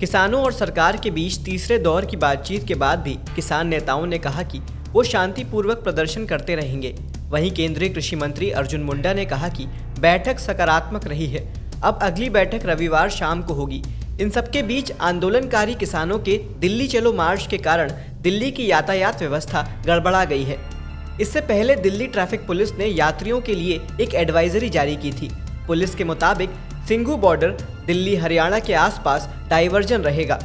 किसानों और सरकार के बीच तीसरे दौर की बातचीत के बाद भी किसान नेताओं ने कहा कि वो शांतिपूर्वक प्रदर्शन करते रहेंगे। वहीं केंद्रीय कृषि मंत्री अर्जुन मुंडा ने कहा कि बैठक सकारात्मक रही है। अब अगली बैठक रविवार शाम को होगी। इन सबके बीच आंदोलनकारी किसानों के दिल्ली चलो मार्च के कारण दिल्ली की यातायात व्यवस्था गड़बड़ा गई है। इससे पहले दिल्ली ट्रैफिक पुलिस ने यात्रियों के लिए एक एडवाइजरी जारी की थी। पुलिस के मुताबिक सिंघू बॉर्डर दिल्ली हरियाणा के आसपास डाइवर्जन रहेगा।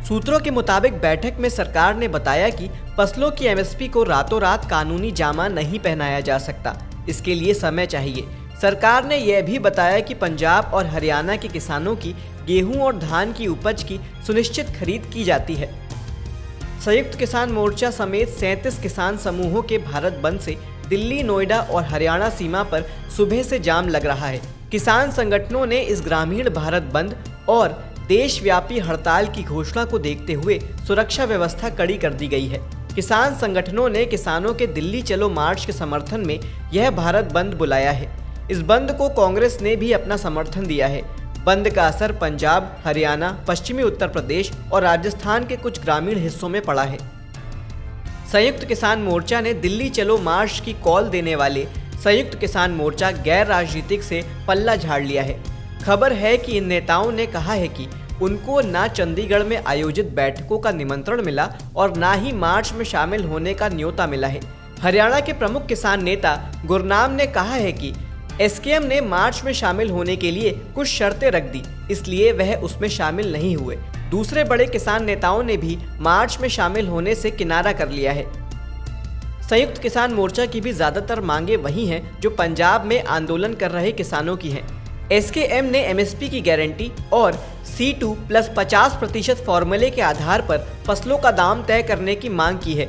सूत्रों के मुताबिक बैठक में सरकार ने बताया कि फसलों की एमएसपी को रातों रात कानूनी जामा नहीं पहनाया जा सकता, इसके लिए समय चाहिए। सरकार ने यह भी बताया कि पंजाब और हरियाणा के किसानों की गेहूं और धान की उपज की सुनिश्चित खरीद की जाती है। संयुक्त किसान मोर्चा समेत 37 किसान समूहों के भारत बंद से दिल्ली, नोएडा और हरियाणा सीमा पर सुबह से जाम लग रहा है। किसान संगठनों ने इस ग्रामीण भारत बंद और देशव्यापी हड़ताल की घोषणा को देखते हुए सुरक्षा व्यवस्था कड़ी कर दी गई है। किसान संगठनों ने किसानों के दिल्ली चलो मार्च के समर्थन में यह भारत बंद बुलाया है। इस बंद को कांग्रेस ने भी अपना समर्थन दिया है। बंद का असर पंजाब, हरियाणा, पश्चिमी उत्तर प्रदेश और राजस्थान के कुछ ग्रामीण हिस्सों में पड़ा है। संयुक्त किसान मोर्चा ने दिल्ली चलो मार्च की कॉल देने वाले संयुक्त किसान मोर्चा गैर राजनीतिक से पल्ला झाड़ लिया है। खबर है कि इन नेताओं ने कहा है कि उनको ना चंडीगढ़ में आयोजित बैठकों का निमंत्रण मिला और ना ही मार्च में शामिल होने का न्योता मिला है। हरियाणा के प्रमुख किसान नेता गुरनाम ने कहा है कि एसकेएम ने मार्च में शामिल होने के लिए कुछ शर्तें रख दी, इसलिए वह उसमें शामिल नहीं हुए। दूसरे बड़े किसान नेताओं ने भी मार्च में शामिल होने से किनारा कर लिया है। संयुक्त किसान मोर्चा की भी ज्यादातर मांगे वही हैं जो पंजाब में आंदोलन कर रहे किसानों की हैं। एसकेएम ने एमएसपी की गारंटी और C2 प्लस 50% फॉर्मूले के आधार पर फसलों का दाम तय करने की मांग की है।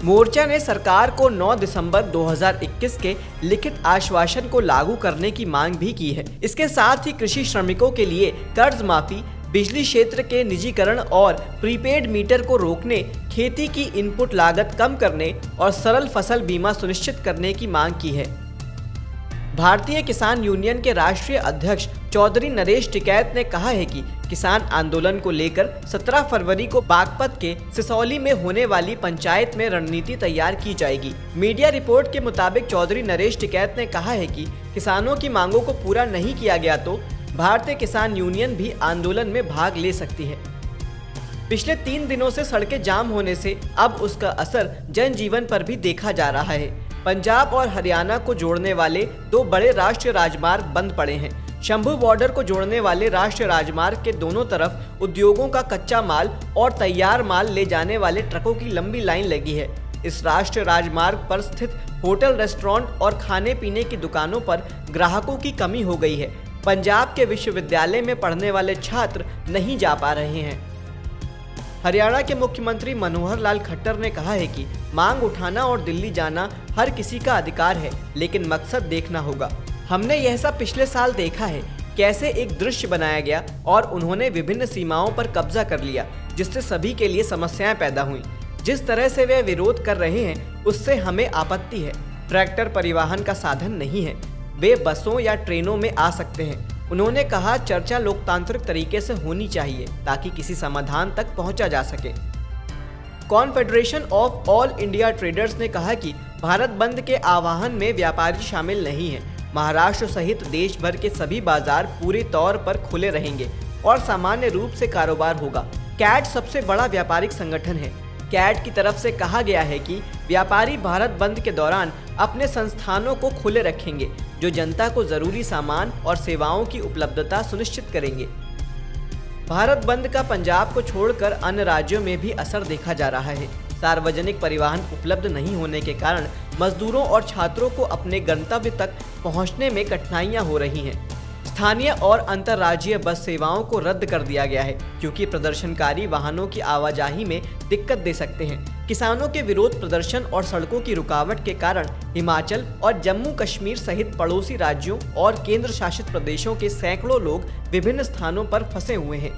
मोर्चा ने सरकार को 9 दिसंबर 2021 के लिखित आश्वासन को लागू करने की मांग भी की है। इसके साथ ही कृषि श्रमिकों के लिए कर्ज माफी, बिजली क्षेत्र के निजीकरण और प्रीपेड मीटर को रोकने, खेती की इनपुट लागत कम करने और सरल फसल बीमा सुनिश्चित करने की मांग की है। भारतीय किसान यूनियन के राष्ट्रीय अध्यक्ष चौधरी नरेश टिकैत ने कहा है कि किसान आंदोलन को लेकर 17 फरवरी को बागपत के सिसौली में होने वाली पंचायत में रणनीति तैयार की जाएगी। मीडिया रिपोर्ट के मुताबिक चौधरी नरेश टिकैत ने कहा है कि किसानों की मांगों को पूरा नहीं किया गया तो भारतीय किसान यूनियन भी आंदोलन में भाग ले सकती है। पिछले 3 दिनों से सड़कें जाम होने से अब उसका असर जनजीवन पर भी देखा जा रहा है। पंजाब और हरियाणा को जोड़ने वाले 2 बड़े राष्ट्रीय राजमार्ग बंद पड़े हैं। शंभू बॉर्डर को जोड़ने वाले राष्ट्रीय राजमार्ग के दोनों तरफ उद्योगों का कच्चा माल और तैयार माल ले जाने वाले ट्रकों की लंबी लाइन लगी है। इस राष्ट्रीय राजमार्ग पर स्थित होटल, रेस्टोरेंट और खाने पीने की दुकानों पर ग्राहकों की कमी हो गई है। पंजाब के विश्वविद्यालय में पढ़ने वाले छात्र नहीं जा पा रहे हैं। हरियाणा के मुख्यमंत्री मनोहर लाल खट्टर ने कहा है कि मांग उठाना और दिल्ली जाना हर किसी का अधिकार है, लेकिन मकसद देखना होगा। हमने यह सब पिछले साल देखा है, कैसे एक दृश्य बनाया गया और उन्होंने विभिन्न सीमाओं पर कब्जा कर लिया, जिससे सभी के लिए समस्याएं पैदा हुई। जिस तरह से वे विरोध कर रहे हैं उससे हमें आपत्ति है। ट्रैक्टर परिवहन का साधन नहीं है, वे बसों या ट्रेनों में आ सकते हैं। उन्होंने कहा चर्चा लोकतांत्रिक तरीके से होनी चाहिए ताकि किसी समाधान तक पहुंचा जा सके। Confederation of all India traders ने कहा कि भारत बंद के आह्वान में व्यापारी शामिल नहीं हैं। महाराष्ट्र सहित देश भर के सभी बाजार पूरे तौर पर खुले रहेंगे और सामान्य रूप से कारोबार होगा। कैट सबसे बड़ा व्यापारिक संगठन है। कैट की तरफ से कहा गया है कि व्यापारी भारत बंद के दौरान अपने संस्थानों को खुले रखेंगे, जो जनता को जरूरी सामान और सेवाओं की उपलब्धता सुनिश्चित करेंगे। भारत बंद का पंजाब को छोड़कर अन्य राज्यों में भी असर देखा जा रहा है। सार्वजनिक परिवहन उपलब्ध नहीं होने के कारण मजदूरों और छात्रों को अपने गंतव्य तक पहुंचने में कठिनाइयां हो रही हैं। स्थानीय और अंतर्राज्यीय बस सेवाओं को रद्द कर दिया गया है क्योंकि प्रदर्शनकारी वाहनों की आवाजाही में दिक्कत दे सकते हैं। किसानों के विरोध प्रदर्शन और सड़कों की रुकावट के कारण हिमाचल और जम्मू कश्मीर सहित पड़ोसी राज्यों और केंद्र शासित प्रदेशों के सैकड़ों लोग विभिन्न स्थानों पर फंसे हुए हैं।